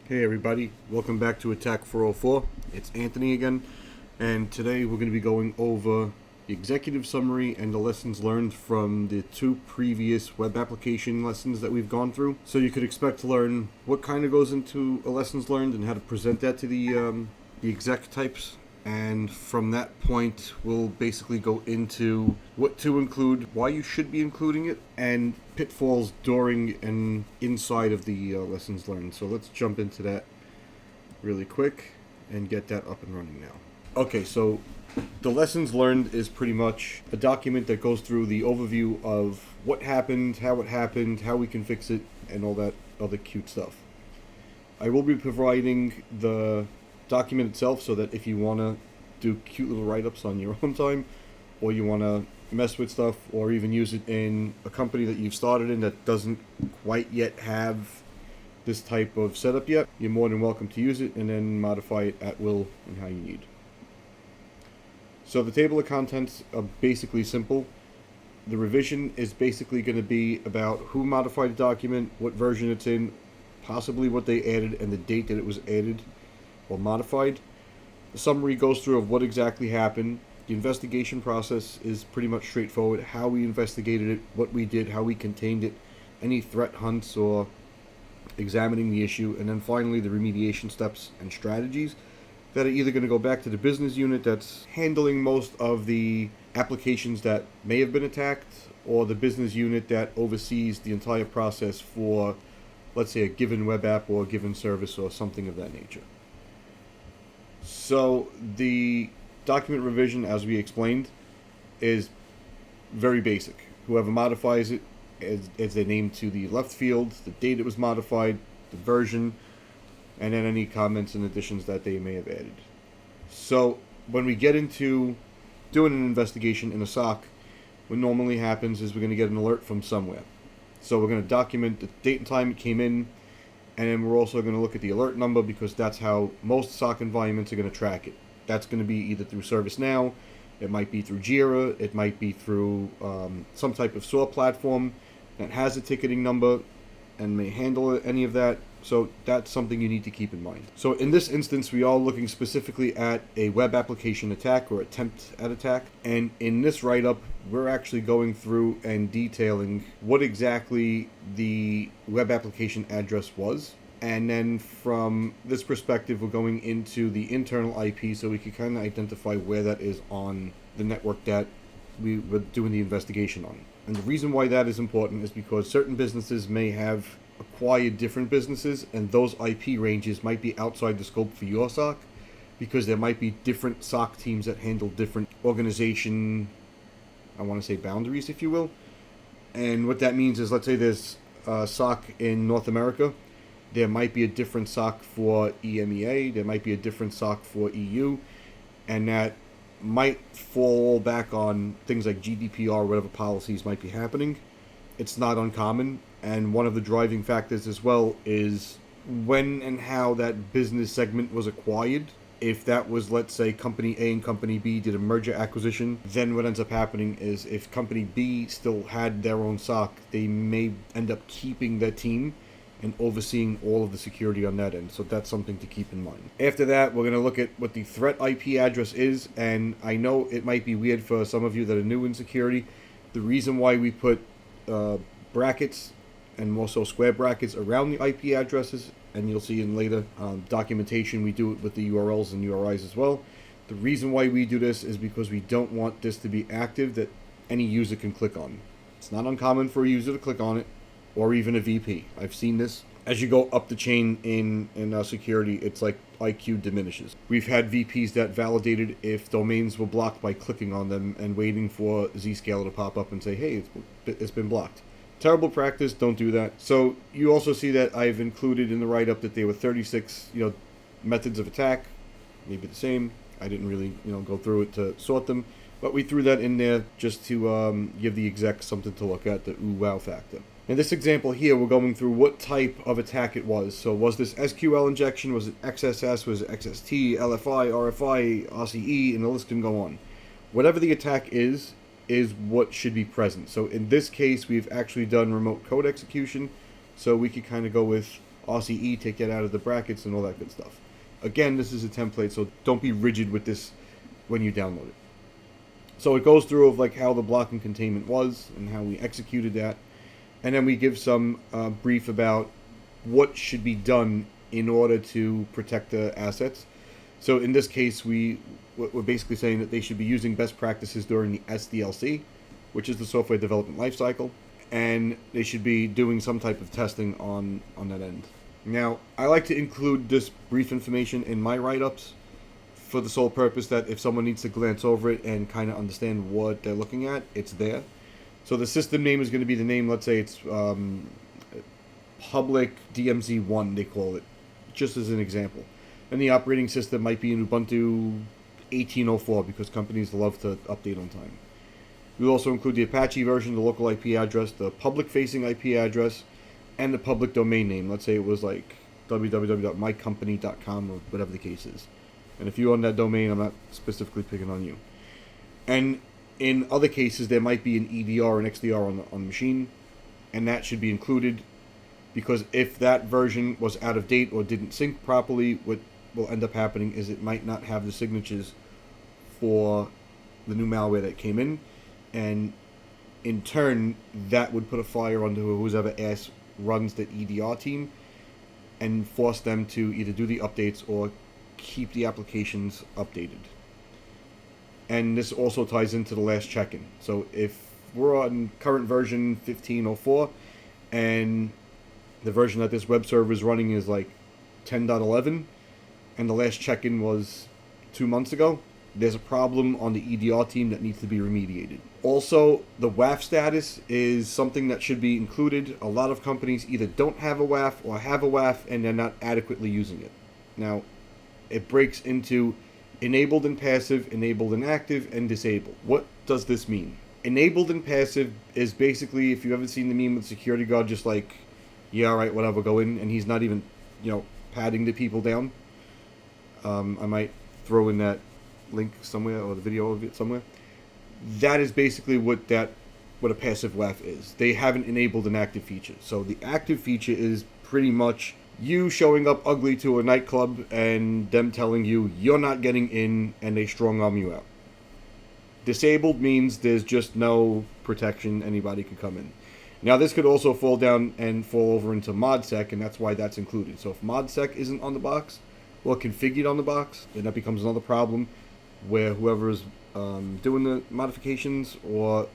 Hey everybody, welcome back to Attack 404. It's Anthony again, and today we're going to be going over the executive summary and the lessons learned from the two previous web application lessons that we've gone through. So you could expect to learn what kind of goes into a lessons learned and how to present that to the exec types. And from that point, we'll basically go into what to include, why you should be including it, and pitfalls during and inside of the lessons learned. So let's jump into that really quick and get that up and running now. Okay, so the lessons learned is pretty much a document that goes through the overview of what happened, how it happened, how we can fix it, and all that other cute stuff. I will be providing the document itself so that if you want to do cute little write-ups on your own time, or you want to mess with stuff, or even use it in a company that you've started in that doesn't quite yet have this type of setup yet, you're more than welcome to use it and then modify it at will and how you need. So the table of contents are basically simple. The revision is basically going to be about who modified the document, what version it's in, possibly what they added, and the date that it was added or modified. The summary goes through of what exactly happened. The investigation process is pretty much straightforward. How we investigated it, what we did, how we contained it, any threat hunts or examining the issue, and then finally the remediation steps and strategies that are either going to go back to the business unit that's handling most of the applications that may have been attacked, or the business unit that oversees the entire process for, let's say, a given web app or a given service or something of that nature. So the document revision, as we explained, is very basic. Whoever modifies it adds their name to the left field, the date it was modified, the version, and then any comments and additions that they may have added. So when we get into doing an investigation in a SOC, what normally happens is we're going to get an alert from somewhere. So we're going to document the date and time it came in, and then we're also going to look at the alert number, because that's how most SOC environments are going to track it. That's going to be either through ServiceNow, it might be through Jira, it might be through some type of SOAR platform that has a ticketing number and may handle any of that. So that's something you need to keep in mind. So in this instance, we are looking specifically at a web application attack or attempt at attack. And in this write-up, we're actually going through and detailing what exactly the web application address was. And then from this perspective, we're going into the internal IP so we can kind of identify where that is on the network that we were doing the investigation on. And the reason why that is important is because certain businesses may have acquired different businesses, and those IP ranges might be outside the scope for your SOC, because there might be different SOC teams that handle different organization, I want to say boundaries, if you will. And what that means is, let's say there's a SOC in North America, there might be a different SOC for EMEA, there might be a different SOC for EU, and that might fall back on things like GDPR, whatever policies might be happening. It's not uncommon, and one of the driving factors as well is when and how that business segment was acquired. If that was, let's say, Company A and Company B did a merger acquisition, then what ends up happening is if Company B still had their own SOC, they may end up keeping their team and overseeing all of the security on that end. So that's something to keep in mind. After that, we're going to look at what the threat IP address is, and I know it might be weird for some of you that are new in security. The reason why we put brackets and more so square brackets around the IP addresses, and you'll see in later documentation we do it with the URLs and URIs as well. The reason why we do this is because we don't want this to be active that any user can click on. It's not uncommon for a user to click on it, or even a VP. I've seen this. As you go up the chain in security, it's like IQ diminishes. We've had VPs that validated if domains were blocked by clicking on them and waiting for Zscaler to pop up and say, hey, it's been blocked. Terrible practice, don't do that. So you also see that I've included in the write-up that there were 36 methods of attack, maybe the same. I didn't really go through it to sort them, but we threw that in there just to give the execs something to look at, the ooh wow factor. In this example here, we're going through what type of attack it was. So was this SQL injection, was it XSS, was it XST, LFI, RFI, RCE, and the list can go on. Whatever the attack is what should be present. So in this case, we've actually done remote code execution, so we could kind of go with RCE, take that out of the brackets, and all that good stuff. Again, this is a template, so don't be rigid with this when you download it. So it goes through of like how the blocking containment was and how we executed that, and then we give some brief about what should be done in order to protect the assets. So in this case, we're basically saying that they should be using best practices during the SDLC, which is the software development lifecycle, and they should be doing some type of testing on that end. Now, I like to include this brief information in my write-ups for the sole purpose that if someone needs to glance over it and kind of understand what they're looking at, it's there. So the system name is going to be the name, let's say it's public DMZ1, they call it, just as an example. And the operating system might be in Ubuntu 18.04 because companies love to update on time. We'll also include the Apache version, the local IP address, the public-facing IP address, and the public domain name. Let's say it was like www.mycompany.com or whatever the case is. And if you own that domain, I'm not specifically picking on you. And in other cases, there might be an EDR or an XDR on the machine, and that should be included because if that version was out of date or didn't sync properly, what will end up happening is it might not have the signatures for the new malware that came in, and in turn, that would put a fire under whoever ass runs the EDR team and force them to either do the updates or keep the applications updated. And this also ties into the last check-in. So if we're on current version 15.04 and the version that this web server is running is like 10.11 and the last check-in was 2 months ago, there's a problem on the EDR team that needs to be remediated. Also, the WAF status is something that should be included. A lot of companies either don't have a WAF or have a WAF and they're not adequately using it. Now, it breaks into enabled and passive, enabled and active, and disabled. What does this mean? Enabled and passive is basically, if you haven't seen the meme with the security guard, just like, yeah, all right, whatever, go in, and he's not even, patting the people down. I might throw in that link somewhere or the video of it somewhere. That is basically what a passive WAF is. They haven't enabled an active feature. So the active feature is pretty much you showing up ugly to a nightclub and them telling you you're not getting in and they strong arm you out. Disabled means there's just no protection, anybody could come in. Now this could also fall down and fall over into ModSec, and that's why that's included. So if ModSec isn't on the box or configured on the box, then that becomes another problem where whoever is doing the modifications or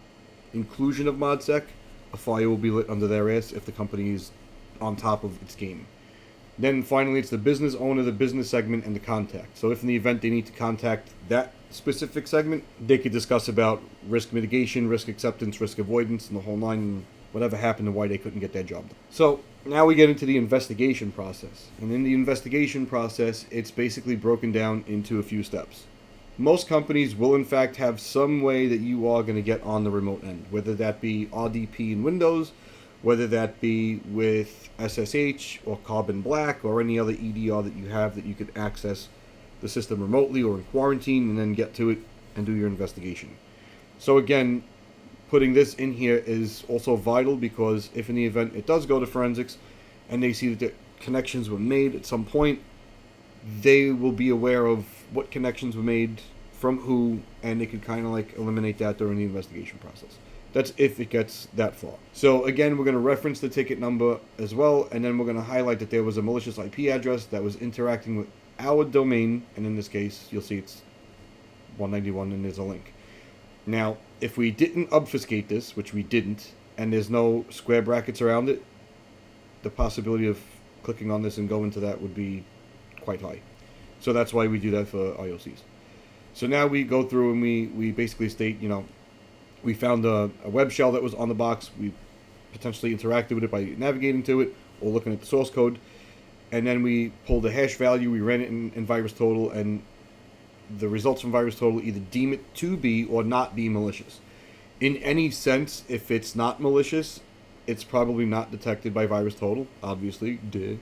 inclusion of ModSec, a fire will be lit under their ass if the company is on top of its game. Then finally, it's the business owner, the business segment, and the contact. So if in the event they need to contact that specific segment, they could discuss about risk mitigation, risk acceptance, risk avoidance, and the whole nine, whatever happened and why they couldn't get their job done. So now we get into the investigation process. And in the investigation process, it's basically broken down into a few steps. Most companies will in fact have some way that you are going to get on the remote end, whether that be RDP in Windows, whether that be with SSH or Carbon Black or any other EDR that you have that you could access the system remotely or in quarantine and then get to it and do your investigation. So again, putting this in here is also vital because if in the event it does go to forensics and they see that the connections were made at some point, they will be aware of what connections were made from who, and they could kind of like eliminate that during the investigation process. That's if it gets that far. So again, we're going to reference the ticket number as well, and then we're going to highlight that there was a malicious IP address that was interacting with our domain, and in this case, you'll see it's 191 and there's a link. Now, if we didn't obfuscate this, which we didn't, and there's no square brackets around it, the possibility of clicking on this and going to that would be quite high. So that's why we do that for IOCs. So now we go through and we basically state, we found a web shell that was on the box. We potentially interacted with it by navigating to it or looking at the source code. And then we pulled a hash value, we ran it in VirusTotal, and the results from VirusTotal either deem it to be or not be malicious. In any sense, if it's not malicious, it's probably not detected by VirusTotal, obviously, duh.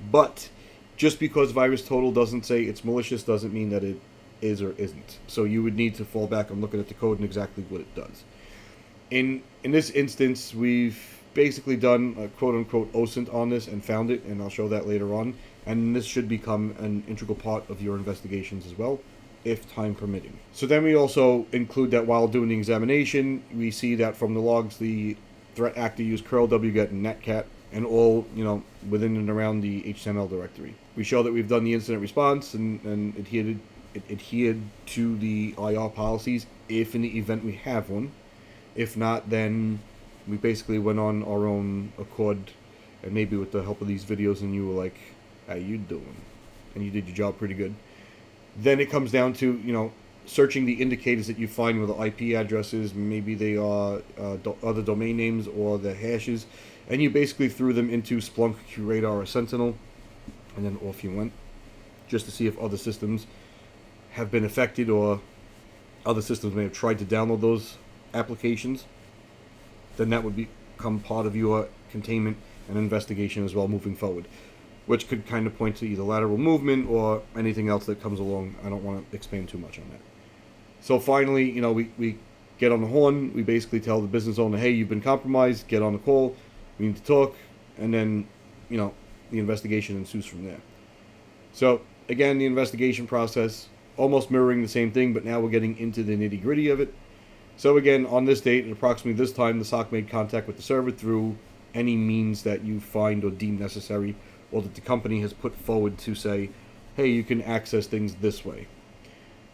But just because VirusTotal doesn't say it's malicious doesn't mean that it is or isn't. So you would need to fall back on looking at the code and exactly what it does. In this instance, we've basically done a quote-unquote OSINT on this and found it, and I'll show that later on. And this should become an integral part of your investigations as well, if time permitting. So then we also include that while doing the examination, we see that from the logs, the threat actor used curl, wget, and netcat, and all, within and around the HTML directory. We show that we've done the incident response and adhered to the IR policies if in the event we have one. If not, then we basically went on our own accord, and maybe with the help of these videos, and you were like, how you doing? And you did your job pretty good. Then it comes down to, searching the indicators that you find with the IP addresses. Maybe they are other domain names or the hashes. And you basically threw them into Splunk, QRadar, or Sentinel. And then off you went. Just to see if other systems have been affected, or other systems may have tried to download those applications. Then that would become part of your containment and investigation as well moving forward, which could kind of point to either lateral movement or anything else that comes along. I don't want to expand too much on that. So finally, we get on the horn. We basically tell the business owner, hey, you've been compromised. Get on the call. We need to talk. And then, the investigation ensues from there. So again, the investigation process, almost mirroring the same thing, but now we're getting into the nitty-gritty of it. So again, on this date, at approximately this time, the SOC made contact with the server through any means that you find or deem necessary, or that the company has put forward to say, hey, you can access things this way.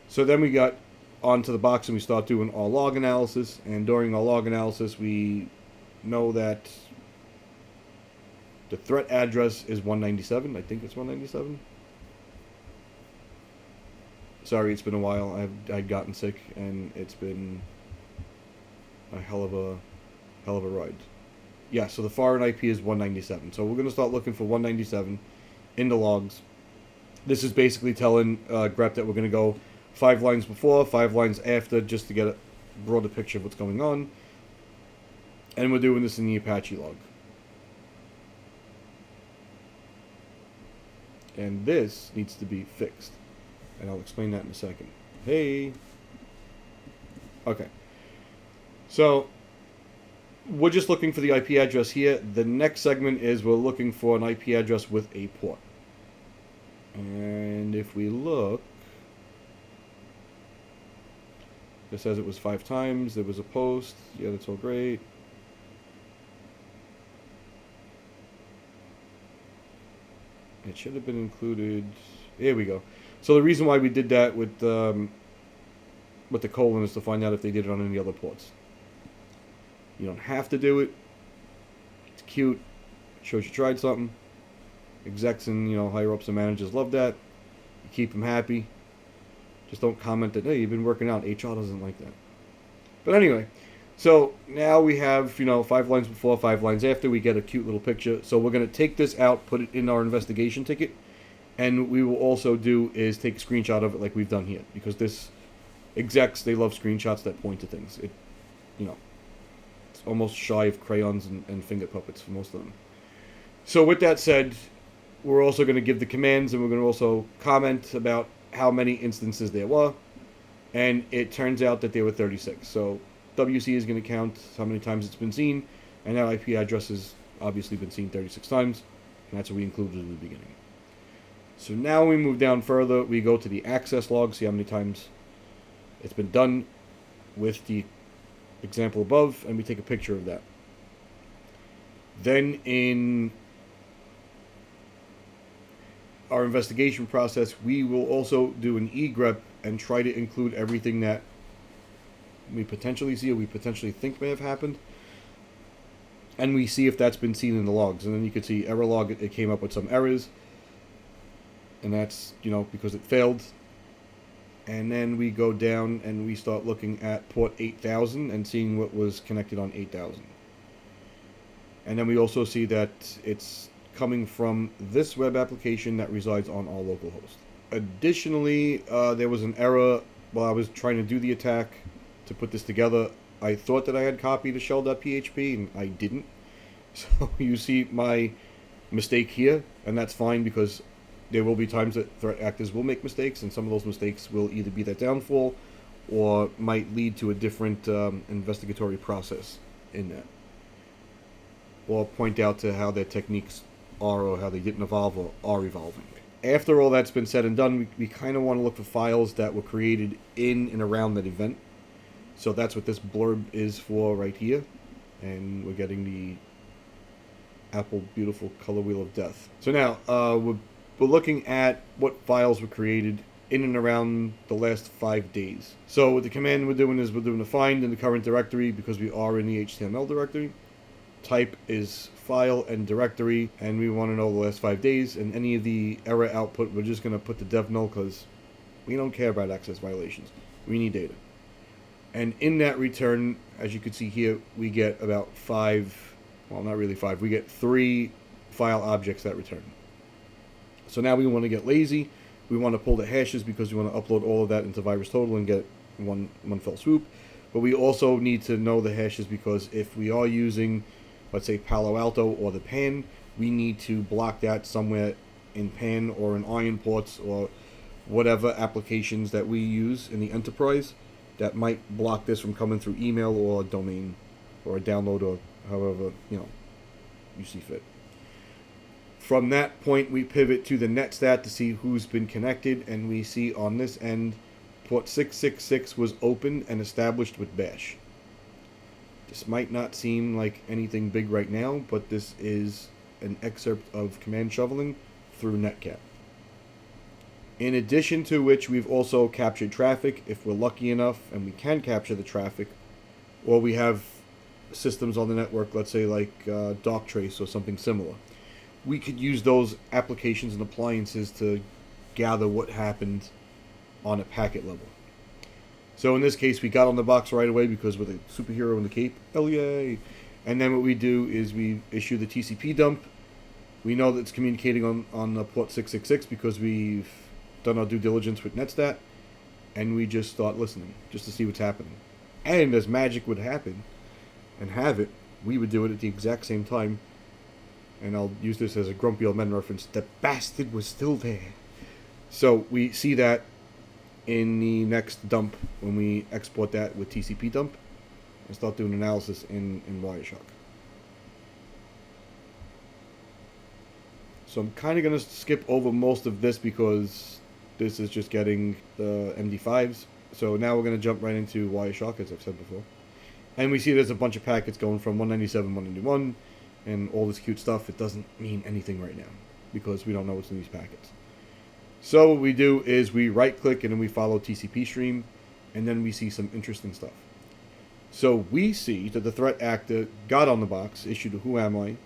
So then we got onto the box and we start doing our log analysis, and during our log analysis, we know that the threat address is 197. I think it's 197. Sorry, it's been a while. I'd gotten sick, and it's been a hell of a ride. Yeah, so the foreign IP is 197. So we're going to start looking for 197 in the logs. This is basically telling grep that we're going to go 5 lines before, 5 lines after, just to get a broader picture of what's going on. And we're doing this in the Apache log. And this needs to be fixed. And I'll explain that in a second. Hey! Okay. So we're just looking for the IP address here. The next segment is we're looking for an IP address with a port. And if we look, it says it was 5 times. There was a post. Yeah, that's all great. It should have been included. Here we go. So the reason why we did that with the colon is to find out if they did it on any other ports. You don't have to do it. It's cute. It shows you tried something. Execs and higher ups and managers love that. You keep them happy. Just don't comment that, hey, you've been working out. HR doesn't like that. But anyway, so now we have 5 lines before, 5 lines after. We get a cute little picture. So we're going to take this out, put it in our investigation ticket, and we will also do is take a screenshot of it like we've done here, because this execs, they love screenshots that point to things. It's almost shy of crayons and finger puppets for most of them. So with that said, we're also going to give the commands, and we're going to also comment about how many instances there were. And it turns out that there were 36. So WC is going to count how many times it's been seen, and that IP address has obviously been seen 36 times, and that's what we included in the beginning. So now we move down further, we go to the access log, see how many times it's been done with the example above, and we take a picture of that. Then in our investigation process, we will also do an egrep and try to include everything that we potentially see or we potentially think may have happened. And we see if that's been seen in the logs. And then you can see error log, it came up with some errors. And that's, because it failed. And then we go down and we start looking at port 8000 and seeing what was connected on 8000. And then we also see that it's coming from this web application that resides on our local host. Additionally, there was an error while I was trying to do the attack to put this together. I thought that I had copied the shell.php, and I didn't. So you see my mistake here, and that's fine because there will be times that threat actors will make mistakes, and some of those mistakes will either be that downfall or might lead to a different investigatory process in that. or point out to how their techniques are or how they didn't evolve or are evolving. After all that's been said and done, we kind of want to look for files that were created in and around that event. So that's what this blurb is for right here. And we're getting the Apple Beautiful Color Wheel of Death. So now, we're looking at what files were created in and around the last 5 days. So what the command we're doing is we're doing a find in the current directory because we are in the HTML directory. Type is file and directory, and we want to know the last 5 days, and any of the error output we're just going to put to dev null because we don't care about access violations. We need data. And in that return, as you can see here, we get about 5, well, not really 5, we get 3 file objects that return. So now we want to get lazy. We want to pull the hashes because we want to upload all of that into VirusTotal and get one fell swoop. But we also need to know the hashes because if we are using, let's say, Palo Alto or the PAN, we need to block that somewhere in PAN or in Iron Ports or whatever applications that we use in the enterprise that might block this from coming through email or domain or a download or however, you see fit. From that point, we pivot to the netstat to see who's been connected, and we see on this end, port 666 was opened and established with bash. This might not seem like anything big right now, but this is an excerpt of command shoveling through netcat. In addition to which, we've also captured traffic if we're lucky enough and we can capture the traffic, or we have systems on the network, let's say like Darktrace or something similar. We could use those applications and appliances to gather what happened on a packet level. So in this case, we got on the box right away because we're the superhero in the cape. Hell yay! And then what we do is we issue the TCP dump. We know that it's communicating on the port 666 because we've done our due diligence with netstat, and we just start listening just to see what's happening. And as magic would happen and have it, we would do it at the exact same time. And I'll use this as a Grumpy Old Men reference. The bastard was still there. So we see that in the next dump when we export that with TCP dump and start doing analysis in Wireshark. So I'm kind of going to skip over most of this because this is just getting the MD5s. So now we're going to jump right into Wireshark, as I've said before. And we see there's a bunch of packets going from 197, 191, and all this cute stuff. It doesn't mean anything right now because we don't know what's in these packets. So what we do is we right-click and then we follow TCP stream, and then we see some interesting stuff. So we see that the threat actor got on the box, issued a who am I,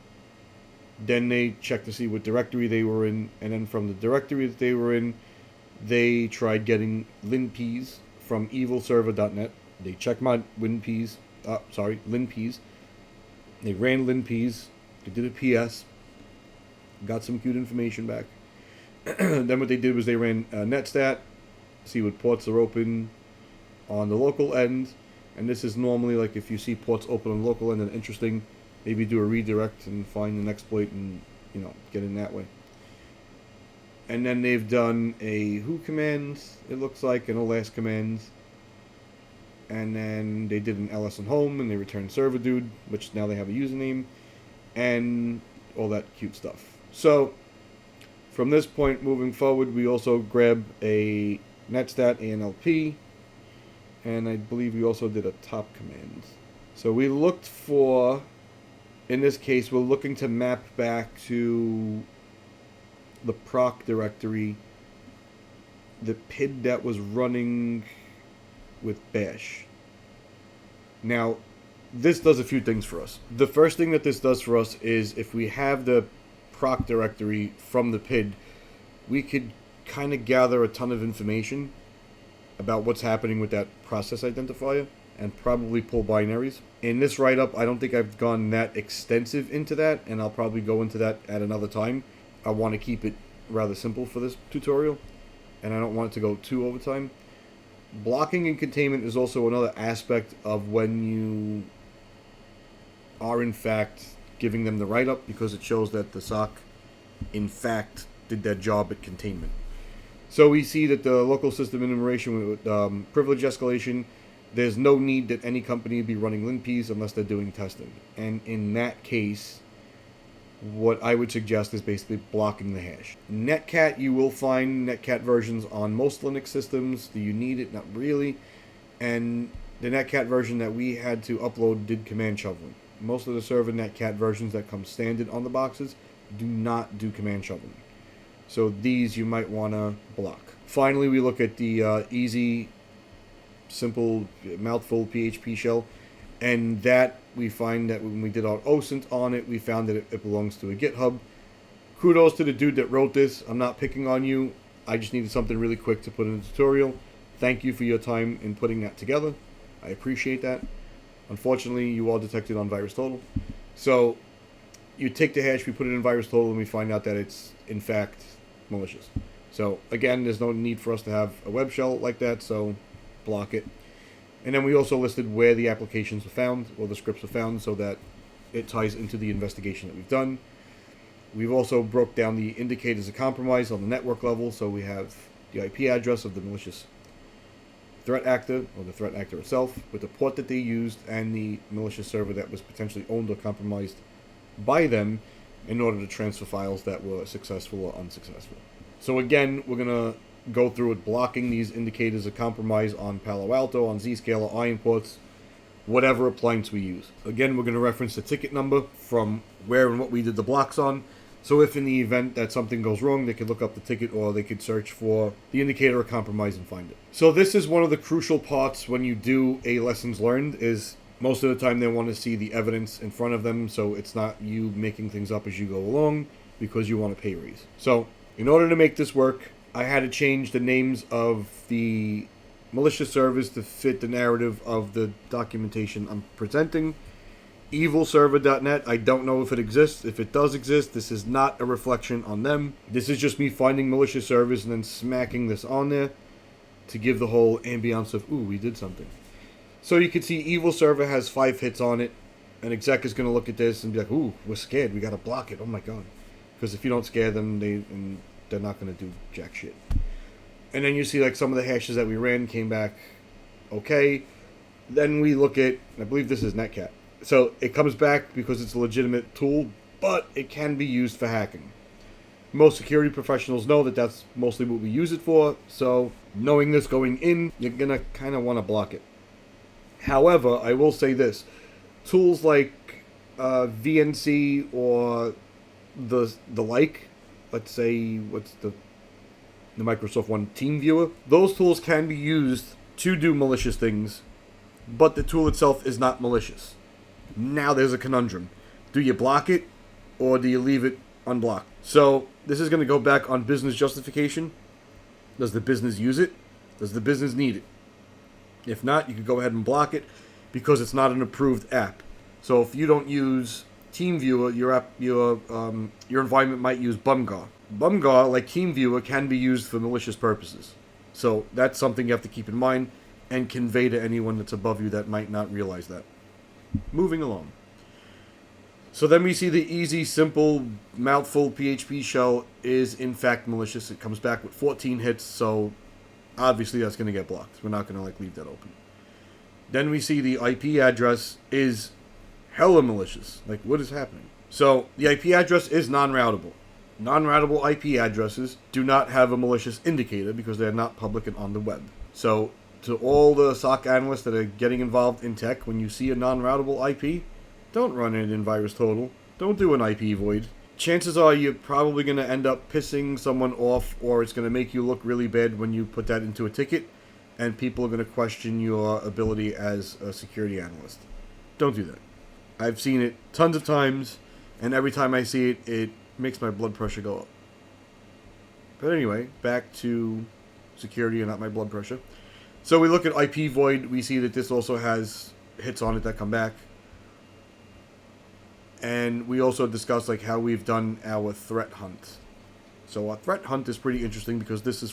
then they checked to see what directory they were in, and then from the directory that they were in, they tried getting linpeas from evilserver.net. They checked my linpeas. They ran linpeas. They did a PS. Got some cute information back. Then what they did was they ran netstat, see what ports are open on the local end. And this is normally like if you see ports open on the local end and interesting, maybe do a redirect and find an exploit and get in that way. And then they've done a who command, it looks like, and a last command. And then they did an ls on home and they returned server dude, which now they have a username, and all that cute stuff. So from this point moving forward, we also grab a netstat ANLP, and I believe we also did a top command. So we looked for, in this case, we're looking to map back to the proc directory, the PID that was running with bash. Now, this does a few things for us. The first thing that this does for us is if we have the proc directory from the PID, we could kind of gather a ton of information about what's happening with that process identifier and probably pull binaries. In this write-up, I don't think I've gone that extensive into that, and I'll probably go into that at another time. I want to keep it rather simple for this tutorial, and I don't want it to go too overtime. Blocking and containment is also another aspect of when you are in fact giving them the write-up, because it shows that the SOC in fact did their job at containment. So we see that the local system enumeration with privilege escalation, there's no need that any company be running linpeas unless they're doing testing. And in that case, what I would suggest is basically blocking the hash. Netcat, you will find Netcat versions on most Linux systems. Do you need it? Not really. And the Netcat version that we had to upload did command shoveling. Most of the server Netcat versions that come standard on the boxes do not do command shoveling. So these you might want to block. Finally, we look at the easy, simple, mouthful PHP shell. And that, we find that when we did our OSINT on it, we found that it belongs to a GitHub. Kudos to the dude that wrote this. I'm not picking on you. I just needed something really quick to put in the tutorial. Thank you for your time in putting that together. I appreciate that. Unfortunately, you all detected on VirusTotal. So, you take the hash, we put it in VirusTotal, and we find out that it's, in fact, malicious. So, again, there's no need for us to have a web shell like that, so block it. And then we also listed where the applications were found, or the scripts were found, so that it ties into the investigation that we've done. We've also broke down the indicators of compromise on the network level, so we have the IP address of the malicious threat actor, or the threat actor itself, with the port that they used, and the malicious server that was potentially owned or compromised by them in order to transfer files that were successful or unsuccessful. So again, we're going to go through it blocking these indicators of compromise on Palo Alto, on Zscaler, iron ports, whatever appliance we use. Again, we're going to reference the ticket number from where and what we did the blocks on. So if in the event that something goes wrong, they could look up the ticket, or they could search for the indicator of compromise and find it. So this is one of the crucial parts when you do a lessons learned, is most of the time they want to see the evidence in front of them, so it's not you making things up as you go along because you want a pay raise. So in order to make this work, I had to change the names of the malicious servers to fit the narrative of the documentation I'm presenting. Evilserver.net, I don't know if it exists. If it does exist, this is not a reflection on them. This is just me finding malicious servers and then smacking this on there to give the whole ambiance of, ooh, we did something. So you can see Evil Server has 5 hits on it. An exec is going to look at this and be like, ooh, we're scared. We got to block it. Oh my god. Because if you don't scare them, they're not going to do jack shit. And then you see like some of the hashes that we ran came back okay. Then we look at, I believe this is Netcat. So it comes back because it's a legitimate tool, but it can be used for hacking. Most security professionals know that that's mostly what we use it for, so knowing this going in, you're going to kind of want to block it. However, I will say this. Tools like VNC or the like, let's say, what's the Microsoft one, TeamViewer, those tools can be used to do malicious things, but the tool itself is not malicious. Now there's a conundrum. Do you block it, or do you leave it unblocked? So this is going to go back on business justification. Does the business use it? Does the business need it? If not, you could go ahead and block it because it's not an approved app. So if you don't use TeamViewer, your environment might use Bumgar. Bumgar, like TeamViewer, can be used for malicious purposes. So that's something you have to keep in mind and convey to anyone that's above you that might not realize that. Moving along. So then we see the easy, simple, mouthful PHP shell is in fact malicious. It comes back with 14 hits, so obviously that's going to get blocked. We're not going to leave that open. Then we see the IP address is hella malicious. Like, what is happening? So the IP address is non-routable. Non-routable IP addresses do not have a malicious indicator because they're not public and on the web. So to all the SOC analysts that are getting involved in tech, when you see a non-routable IP, don't run it in VirusTotal. Don't do an IP void. Chances are you're probably going to end up pissing someone off, or it's going to make you look really bad when you put that into a ticket, and people are going to question your ability as a security analyst. Don't do that. I've seen it tons of times, and every time I see it, it makes my blood pressure go up. But anyway, back to security and not my blood pressure. So we look at IP void. We see that this also has hits on it that come back. And we also discussed like how we've done our threat hunt. So our threat hunt is pretty interesting because this is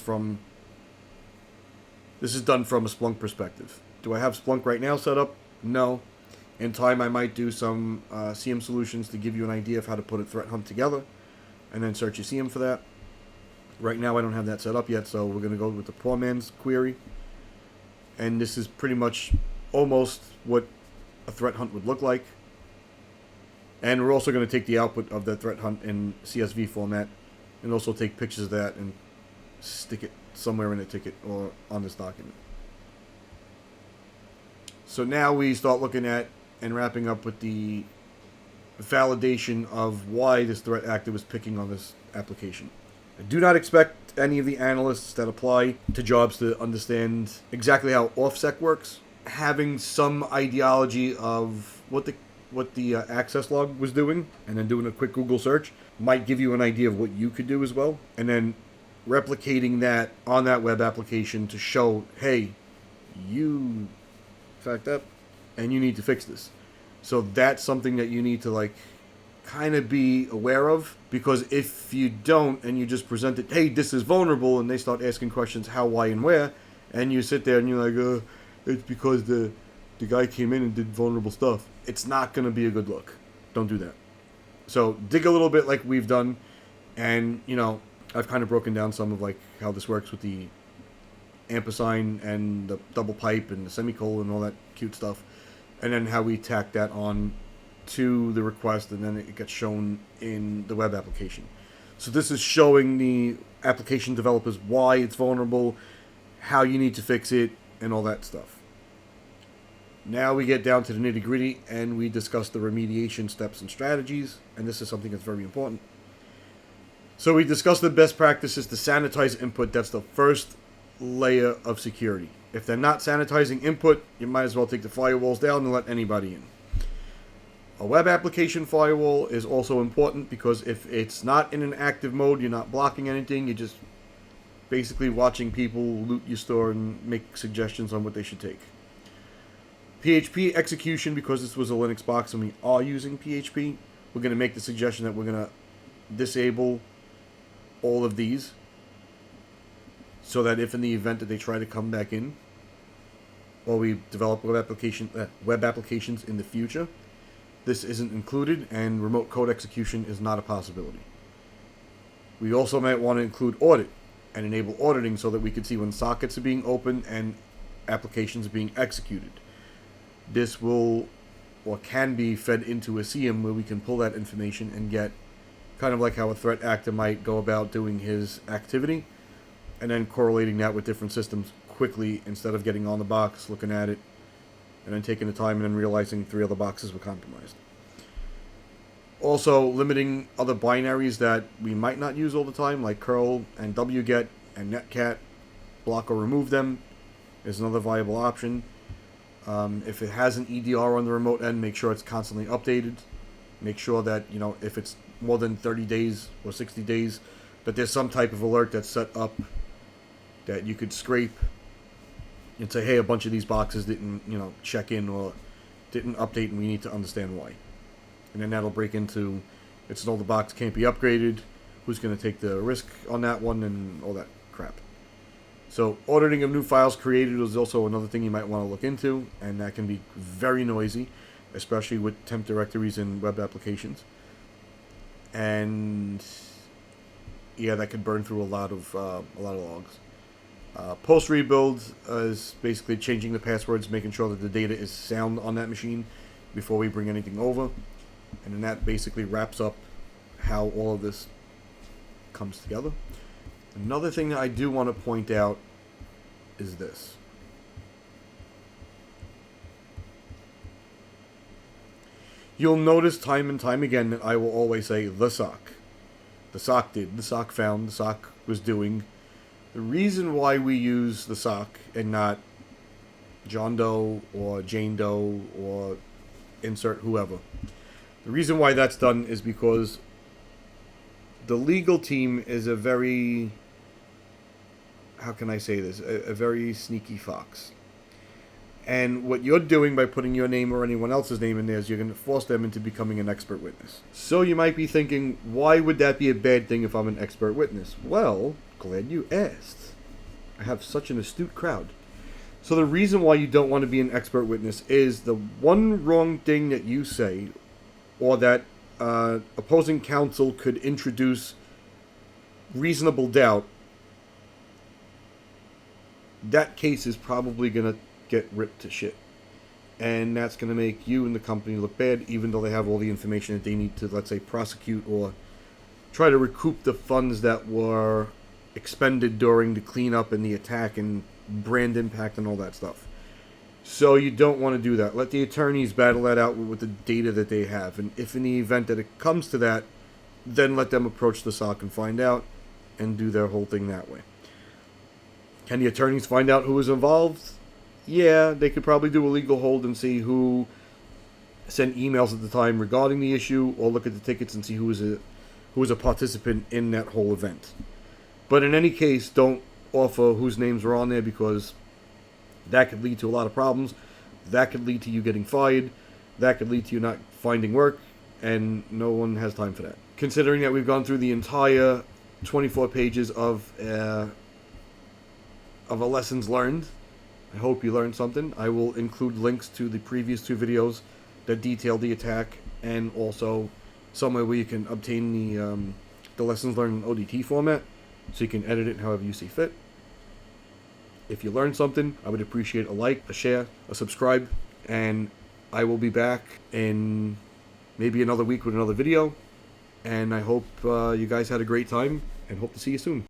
done from a Splunk perspective. Do I have Splunk right now set up? No. In time, I might do some CM solutions to give you an idea of how to put a threat hunt together, and then search your CM for that. Right now, I don't have that set up yet, so we're going to go with the poor man's query. And this is pretty much almost what a threat hunt would look like. And we're also going to take the output of the threat hunt in CSV format and also take pictures of that and stick it somewhere in a ticket or on this document. So now we start looking at and wrapping up with the validation of why this threat actor was picking on this application. I do not expect any of the analysts that apply to jobs to understand exactly how OffSec works. Having some ideology of what the access log was doing, and then doing a quick Google search might give you an idea of what you could do as well. And then replicating that on that web application to show, hey, you fucked up and you need to fix this. So that's something that you need to like kind of be aware of, because if you don't and you just present it, hey, this is vulnerable, and they start asking questions how, why, and where, and you sit there and you're like, it's because the guy came in and did vulnerable stuff. It's not going to be a good look. Don't do that. So dig a little bit like we've done, and I've kind of broken down some of like how this works with the ampersand and the double pipe and the semicolon and all that cute stuff, and then how we tack that on to the request, and then it gets shown in the web application. So this is showing the application developers why it's vulnerable, how you need to fix it, and all that stuff. Now we get down to the nitty-gritty, and we discuss the remediation steps and strategies, and this is something that's very important. So we discuss the best practices to sanitize input. That's the first layer of security. If they're not sanitizing input, you might as well take the firewalls down and let anybody in. A web application firewall is also important, because if it's not in an active mode, you're not blocking anything, you're just basically watching people loot your store and make suggestions on what they should take. PHP execution, because this was a Linux box and we are using PHP, we're going to make the suggestion that we're going to disable all of these, so that if in the event that they try to come back in, or we develop web applications in the future, this isn't included, and remote code execution is not a possibility. We also might want to include audit and enable auditing so that we can see when sockets are being opened and applications are being executed. This will or can be fed into a CM where we can pull that information and get kind of like how a threat actor might go about doing his activity, and then correlating that with different systems quickly instead of getting on the box, looking at it, and then taking the time and then realizing 3 other boxes were compromised. Also, limiting other binaries that we might not use all the time, like curl and wget and netcat. Block or remove them is another viable option. If it has an EDR on the remote end, make sure it's constantly updated. Make sure that, if it's more than 30 days or 60 days, that there's some type of alert that's set up that you could scrape and say, hey, a bunch of these boxes didn't, check in or didn't update, and we need to understand why. And then that'll break into, it's an older box, can't be upgraded, who's going to take the risk on that one, and all that crap. So auditing of new files created is also another thing you might want to look into, and that can be very noisy, especially with temp directories in web applications. And yeah, that could burn through a lot of logs. Post rebuild is basically changing the passwords, making sure that the data is sound on that machine before we bring anything over. And then that basically wraps up how all of this comes together. Another thing that I do want to point out is this. You'll notice time and time again that I will always say the SOC. The SOC did, the SOC found, the SOC was doing. The reason why we use the SOC and not John Doe or Jane Doe or insert whoever, the reason why that's done is because the legal team is a very, how can I say this, a very sneaky fox. And what you're doing by putting your name or anyone else's name in there is you're going to force them into becoming an expert witness. So you might be thinking, why would that be a bad thing if I'm an expert witness? Well, glad you asked. I have such an astute crowd. So the reason why you don't want to be an expert witness is the one wrong thing that you say, or that opposing counsel could introduce reasonable doubt, that case is probably going to get ripped to shit. and that's going to make you and the company look bad, even though they have all the information that they need to, let's say, prosecute or try to recoup the funds that were expended during the cleanup and the attack and brand impact and all that stuff. So you don't want to do that. Let the attorneys battle that out with the data that they have. And if in the event that it comes to that, then let them approach the SOC and find out and do their whole thing that way. Can the attorneys find out who was involved? Yeah, they could probably do a legal hold and see who sent emails at the time regarding the issue, or look at the tickets and see who was a participant in that whole event. But in any case, don't offer whose names are on there, because that could lead to a lot of problems. That could lead to you getting fired. That could lead to you not finding work, and no one has time for that. Considering that we've gone through the entire 24 pages of a lessons learned, I hope you learned something. I will include links to the previous 2 videos that detail the attack, and also somewhere where you can obtain the lessons learned in ODT format, so you can edit it however you see fit. If you learned something, I would appreciate a like, a share, a subscribe, and I will be back in maybe another week with another video. And I hope you guys had a great time, and hope to see you soon.